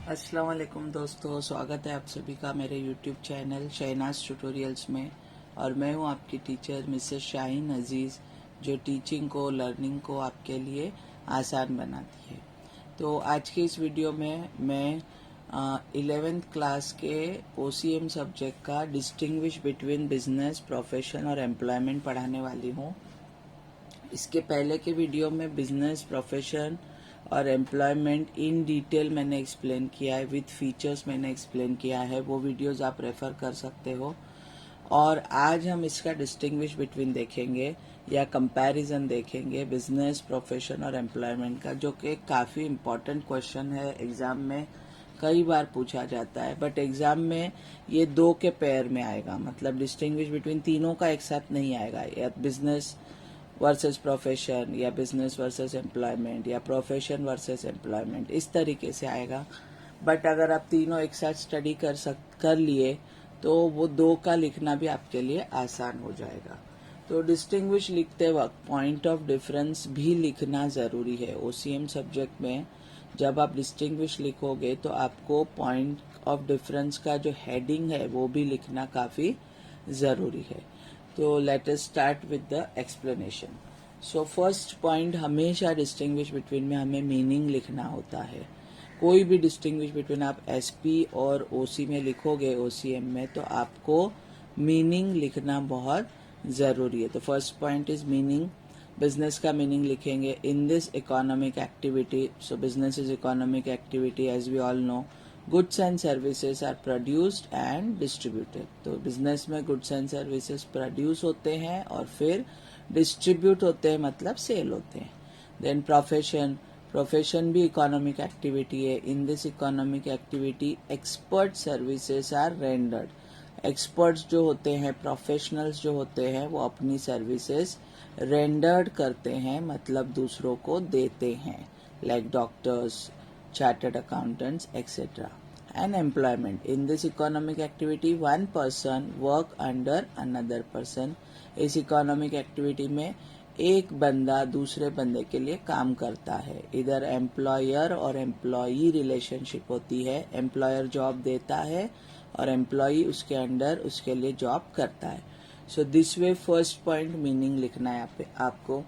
अस्सलाम वालेकुम दोस्तों, स्वागत है आप सभी का मेरे YouTube चैनल शहनाज ट्यूटोरियल्स में। और मैं हूं आपकी टीचर मिसेस शाहीन अजीज़, जो टीचिंग को, लर्निंग को आपके लिए आसान बनाती है। तो आज के इस वीडियो में मैं 11th क्लास के OCM सब्जेक्ट का डिस्टिंग्विश बिटवीन बिजनेस, प्रोफेशन और एम्प्लॉयमेंट पढ़ाने वाली हूं। इसके पहले के वीडियो में बिजनेस, प्रोफेशन और एम्प्लॉयमेंट इन डिटेल मैंने एक्सप्लेन किया है, विद फीचर्स मैंने एक्सप्लेन किया है, वो वीडियोस आप रेफर कर सकते हो। और आज हम इसका डिस्टिंग्विश बिटवीन देखेंगे या कंपैरिजन देखेंगे बिजनेस, प्रोफेशन और एम्प्लॉयमेंट का, जो कि काफ़ी इम्पोर्टेंट क्वेश्चन है। एग्जाम में कई बार पूछा जाता है, बट एग्जाम में ये दो के पेयर में आएगा, मतलब डिस्टिंग्विश बिटवीन तीनों का एक साथ नहीं आएगा, या बिजनेस वर्सेस प्रोफेशन या बिजनेस वर्सेस एम्प्लॉयमेंट या प्रोफेशन वर्सेस एम्प्लॉयमेंट, इस तरीके से आएगा। बट अगर आप तीनों एक साथ स्टडी कर लिए तो वो दो का लिखना भी आपके लिए आसान हो जाएगा। तो डिस्टिंग्विश लिखते वक्त पॉइंट ऑफ डिफरेंस भी लिखना ज़रूरी है। OCM सब्जेक्ट में जब आप डिस्टिंग्विश लिखोगे तो आपको पॉइंट ऑफ डिफरेंस का जो हेडिंग है वो भी लिखना काफ़ी ज़रूरी है। तो let us start with the explanation. So first point, हमेशा डिस्टिंग्विश बिटवीन में हमें मीनिंग लिखना होता है। कोई भी डिस्टिंग्विश बिटवीन आप SP और OC में लिखोगे, OCM में, तो आपको मीनिंग लिखना बहुत ज़रूरी है। तो first point is meaning. Business का मीनिंग लिखेंगे, in this economic activity. So business is economic activity, as we all know. Goods and services are produced and distributed. तो बिजनेस में गुड्स एंड सर्विसेज प्रोड्यूस होते हैं और फिर distribute होते हैं, मतलब सेल होते हैं। देन प्रोफेशन, प्रोफेशन भी इकोनॉमिक एक्टिविटी है। In this economic activity expert services are rendered. Experts जो होते हैं, प्रोफेशनल्स जो होते हैं, वो अपनी सर्विसेज रेंडर्ड करते हैं, मतलब दूसरों को देते हैं, like doctors, chartered accountants, etc. And employment, in this economic activity one person work under another person. इस इकोनॉमिक एक्टिविटी में एक बंदा दूसरे बंदे के लिए काम करता है। इधर एम्प्लॉयर और एम्प्लॉई रिलेशनशिप होती है। एम्प्लॉयर जॉब देता है और एम्प्लॉई उसके अंडर उसके लिए जॉब करता है। So this way first point meaning लिखना है यहाँ पे आपको।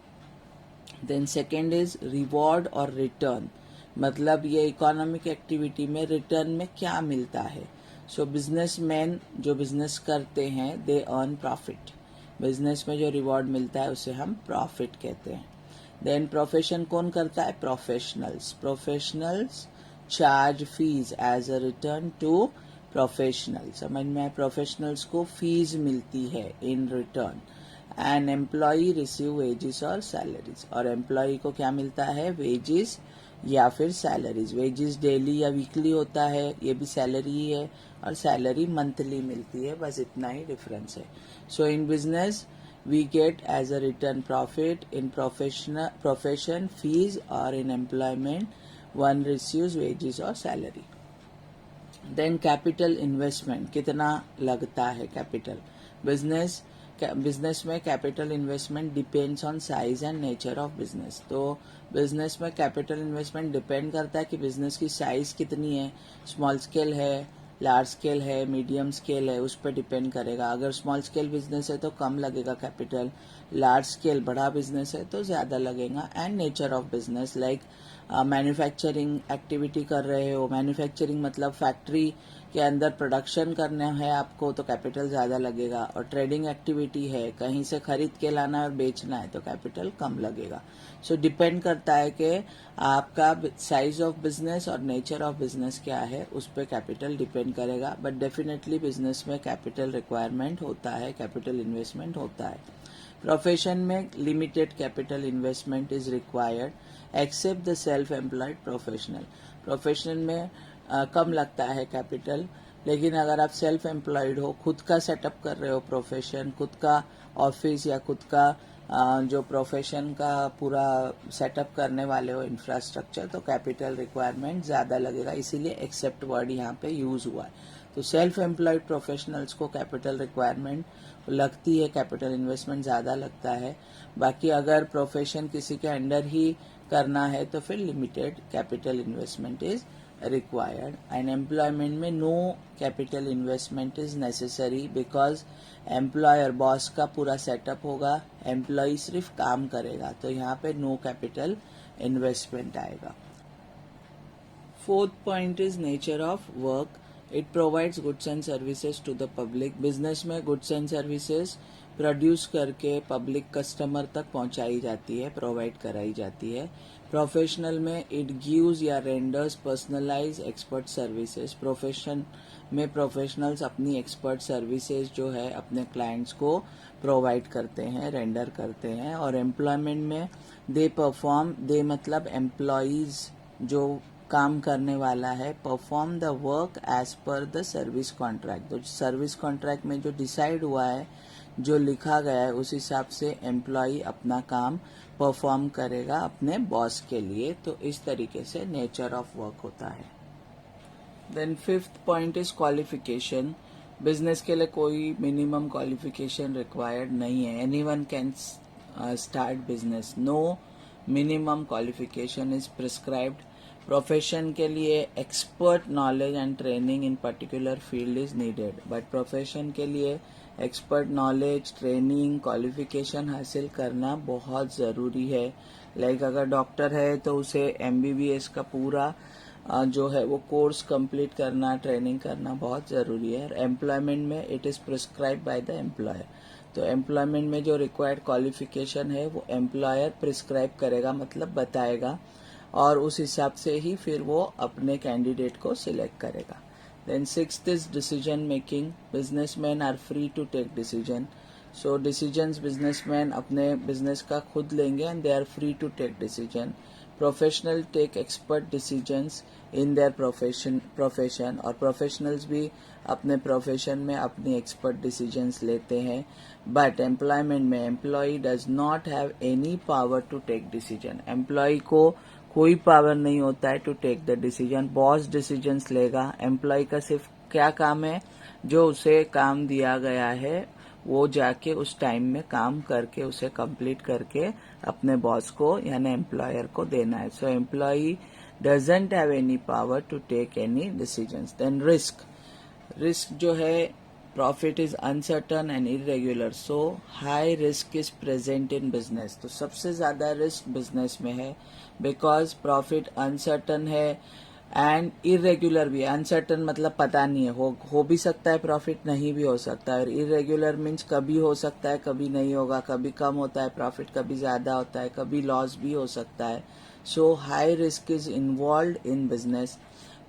देन सेकेंड इज रिवॉर्ड और रिटर्न, मतलब ये इकोनॉमिक एक्टिविटी में रिटर्न में क्या मिलता है। सो बिजनेसमैन जो बिजनेस करते हैं, दे अर्न प्रॉफिट। बिजनेस में जो रिवॉर्ड मिलता है उसे हम प्रॉफिट कहते हैं। देन प्रोफेशन कौन करता है? Professionals. Professionals charge fees as a return to professional. समझ में आए? प्रोफेशनल्स को फीस मिलती है in return. And employee receive wages और सैलरीज, और एम्प्लॉई को क्या मिलता है? वेजेस या फिर सैलरीज। वेजेस डेली या वीकली होता है, ये भी सैलरी ही है, और सैलरी मंथली मिलती है, बस इतना ही डिफरेंस है। So in business we get as a return profit, in profession fees, or in employment one receives wages or salary. Then capital investment, कितना लगता है कैपिटल? बिजनेस में capital investment depends on size and nature of business. तो business में capital investment depend करता है कि business की साइज कितनी है, स्मॉल स्केल है, लार्ज स्केल है, मीडियम स्केल है, उस पर डिपेंड करेगा। अगर स्मॉल स्केल बिजनेस है तो कम लगेगा कैपिटल, लार्ज स्केल बड़ा बिजनेस है तो ज़्यादा लगेगा। And nature of business, like manufacturing activity कर रहे हो, मैन्युफैक्चरिंग मतलब फैक्ट्री के अंदर प्रोडक्शन करना है आपको, तो कैपिटल ज़्यादा लगेगा। और ट्रेडिंग एक्टिविटी है, कहीं से खरीद के लाना और बेचना है, तो कैपिटल कम लगेगा। सो डिपेंड करता है कि आपका साइज ऑफ बिजनेस और नेचर ऑफ बिजनेस क्या है, उस पर कैपिटल डिपेंड करेगा। बट डेफिनेटली बिजनेस में कैपिटल रिक्वायरमेंट होता है, कैपिटल इन्वेस्टमेंट होता है। प्रोफेशन में limited capital investment is required except the self employed professional. Professional में कम लगता है कैपिटल, लेकिन अगर आप सेल्फ एम्प्लॉयड हो, खुद का सेटअप कर रहे हो प्रोफेशन, खुद का ऑफिस या खुद का जो प्रोफेशन का पूरा सेटअप करने वाले हो इंफ्रास्ट्रक्चर, तो कैपिटल रिक्वायरमेंट ज़्यादा लगेगा, इसीलिए एक्सेप्ट वर्ड यहाँ पे यूज़ हुआ है। तो सेल्फ एम्प्लॉयड प्रोफेशनल्स को कैपिटल रिक्वायरमेंट लगती है, कैपिटल इन्वेस्टमेंट ज़्यादा लगता है। बाकी अगर प्रोफेशन किसी के अंडर ही करना है तो फिर limited capital investment is required. And employment में no capital investment is necessary because employer boss का पूरा सेटअप होगा, एम्प्लॉय सिर्फ काम करेगा, तो यहाँ पे no capital investment आएगा. Fourth point is nature of work. It provides goods and services to the public. Business में goods and services प्रोड्यूस करके पब्लिक कस्टमर तक पहुंचाई जाती है, प्रोवाइड कराई जाती है. प्रोफेशनल में इट गिव्स या renders personalize expert services. Profession में प्रोफेशनल्स अपनी एक्सपर्ट सर्विसेज जो है अपने क्लाइंट्स को प्रोवाइड करते हैं, रेंडर करते हैं. और एम्प्लॉयमेंट में दे परफॉर्म, दे मतलब एम्प्लॉयज जो काम करने वाला है, perform the work as per the service contract. तो सर्विस कॉन्ट्रैक्ट में जो डिसाइड हुआ है, जो लिखा गया है, उस हिसाब से एम्प्लॉय अपना काम परफॉर्म करेगा अपने बॉस के लिए. तो इस तरीके से नेचर ऑफ वर्क होता है. Then fifth point is qualification. Business के लिए कोई मिनिमम क्वालिफिकेशन रिक्वायर्ड नहीं है. Anyone can start business. No minimum qualification is prescribed. Profession के लिए expert knowledge and training in particular field is needed. But profession के लिए एक्सपर्ट नॉलेज, ट्रेनिंग, क्वालिफिकेशन हासिल करना बहुत ज़रूरी है. लाइक अगर डॉक्टर है तो उसे MBBS का पूरा जो है वो कोर्स कंप्लीट करना, ट्रेनिंग करना बहुत ज़रूरी है. एम्प्लॉयमेंट में it is prescribe bye the employer. तो एम्प्लॉयमेंट में जो रिक्वायर्ड क्वालिफिकेशन है वो एम्प्लॉयर प्रिस्क्राइब करेगा, मतलब बताएगा, और उस हिसाब से ही फिर वो अपने कैंडिडेट को सिलेक्ट करेगा. Then sixth is decision making. Businessmen are free to take decision. So decisions businessmen अपने business का खुद लेंगे and they are free to take decision. Professional take expert decisions in their profession और professionals भी अपने profession में अपनी expert decisions लेते हैं. But employment में employee does not have any power to take decision. Employee को कोई पावर नहीं होता है to take the decision. Boss decisions लेगा. एम्प्लॉय का सिर्फ क्या काम है, जो उसे काम दिया गया है वो जाके उस टाइम में काम करके उसे कंप्लीट करके अपने बॉस को यानी एम्प्लॉयर को देना है. So employee doesn't have any power to take any decisions. Then risk जो है, profit is uncertain and irregular, so high risk is present in business. तो सबसे ज्यादा रिस्क बिजनेस में है बिकॉज प्रॉफिट अनसर्टन है एंड इरेग्युलर भी. Uncertain मतलब पता नहीं है, हो भी सकता है प्रॉफिट, नहीं भी हो सकता है. और इरेग्युलर मीन्स कभी हो सकता है, कभी नहीं होगा, कभी कम होता है प्रॉफिट, कभी ज्यादा होता है, कभी लॉस भी हो सकता है. So high risk is involved in business.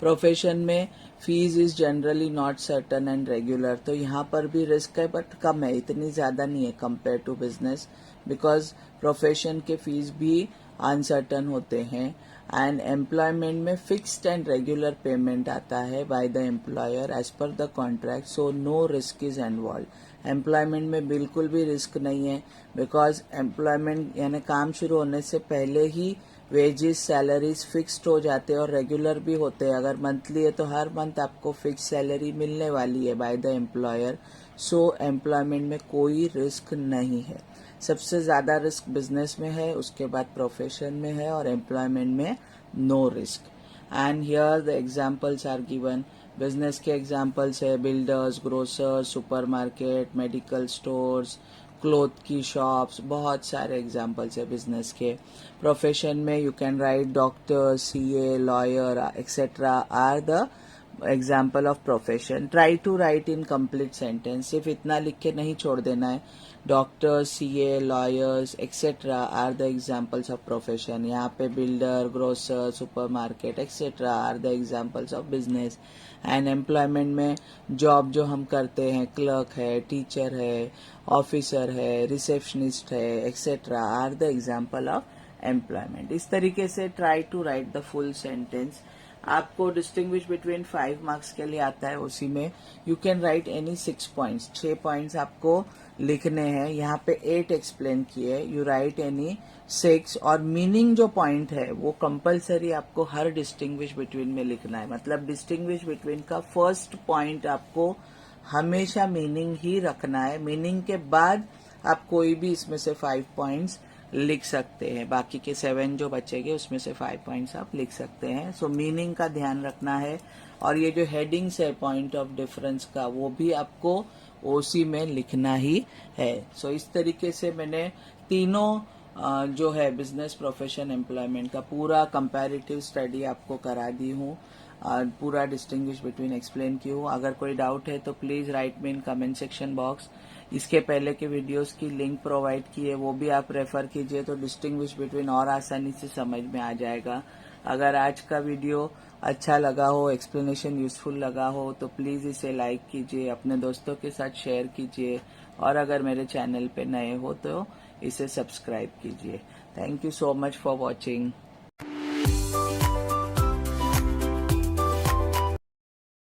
Profession में fees is generally not certain and regular. तो यहाँ पर भी रिस्क है बट कम है, इतनी ज्यादा नहीं है compare to business, because profession के फीस भी अनसर्टन होते हैं. एंड एम्प्लॉयमेंट में फिक्स्ड एंड रेगुलर पेमेंट आता है by the employer as per the contract. So no risk is involve. Employment में बिल्कुल भी रिस्क नहीं है बिकॉज एम्प्लॉयमेंट यानी काम शुरू होने से पहले ही वेजेस, सैलरीज फिक्स्ड हो जाते हैं और रेगुलर भी होते हैं. अगर मंथली है तो हर मंथ आपको फिक्स सैलरी मिलने वाली है by the employer. So employment में कोई रिस्क नहीं है. सबसे ज्यादा रिस्क बिजनेस में है, उसके बाद प्रोफेशन में है, और एम्प्लॉयमेंट में no risk. And here the examples are given. Business के एग्जांपल्स है builders, grocers, supermarket, medical stores, cloth की शॉप्स, बहुत सारे एग्जांपल्स है बिजनेस के. प्रोफेशन में you can write doctor, CA, lawyer etcetera are the example of profession. Try to write in complete sentence. सिर्फ इतना लिख के नहीं छोड़ देना है. Doctors, CA, lawyers etcetera are the examples of profession. यहाँ पे builder, grocer, supermarket etcetera are the examples of business. And employment में जॉब जो हम करते हैं, क्लर्क है, टीचर है, ऑफिसर है, रिसेप्शनिस्ट है etcetera are the example of employment. इस तरीके से try to write the full sentence. आपको डिस्टिंग्विश बिटवीन 5 मार्क्स के लिए आता है, उसी में you can write any 6 points. 6 points आपको लिखने हैं. यहाँ पे 8 एक्सप्लेन किए. यू राइट एनी 6 और मीनिंग जो पॉइंट है वो कंपलसरी आपको हर डिस्टिंग्विश बिटवीन में लिखना है. मतलब डिस्टिंग्विश बिटवीन का फर्स्ट पॉइंट आपको हमेशा मीनिंग ही रखना है. मीनिंग के बाद आप कोई भी इसमें से 5 पॉइंट्स लिख सकते हैं। बाकी के 7 जो बचेंगे उसमें से 5 पॉइंट्स आप लिख सकते हैं। सो मीनिंग का ध्यान रखना है, और ये जो हेडिंग्स है पॉइंट ऑफ डिफरेंस का, वो भी आपको ओसी में लिखना ही है। सो इस तरीके से मैंने तीनों जो है बिजनेस, प्रोफेशन, एम्प्लॉयमेंट का पूरा कंपैरेटिव स्टडी आपको करा दी हूँ, पूरा डिस्टिंग्विश बिटवीन एक्सप्लेन की हूँ। अगर कोई डाउट है तो please right me in comment section box. इसके पहले के वीडियोस की लिंक प्रोवाइड की है, वो भी आप रेफर कीजिए तो डिस्टिंग्विश बिटवीन और आसानी से समझ में आ जाएगा। अगर आज का वीडियो अच्छा लगा हो, एक्सप्लेनेशन यूजफुल लगा हो, तो प्लीज इसे लाइक कीजिए, अपने दोस्तों के साथ शेयर कीजिए, और अगर मेरे चैनल पे नए हो तो इसे सब्सक्राइब कीजिए। Thank you so much for watching.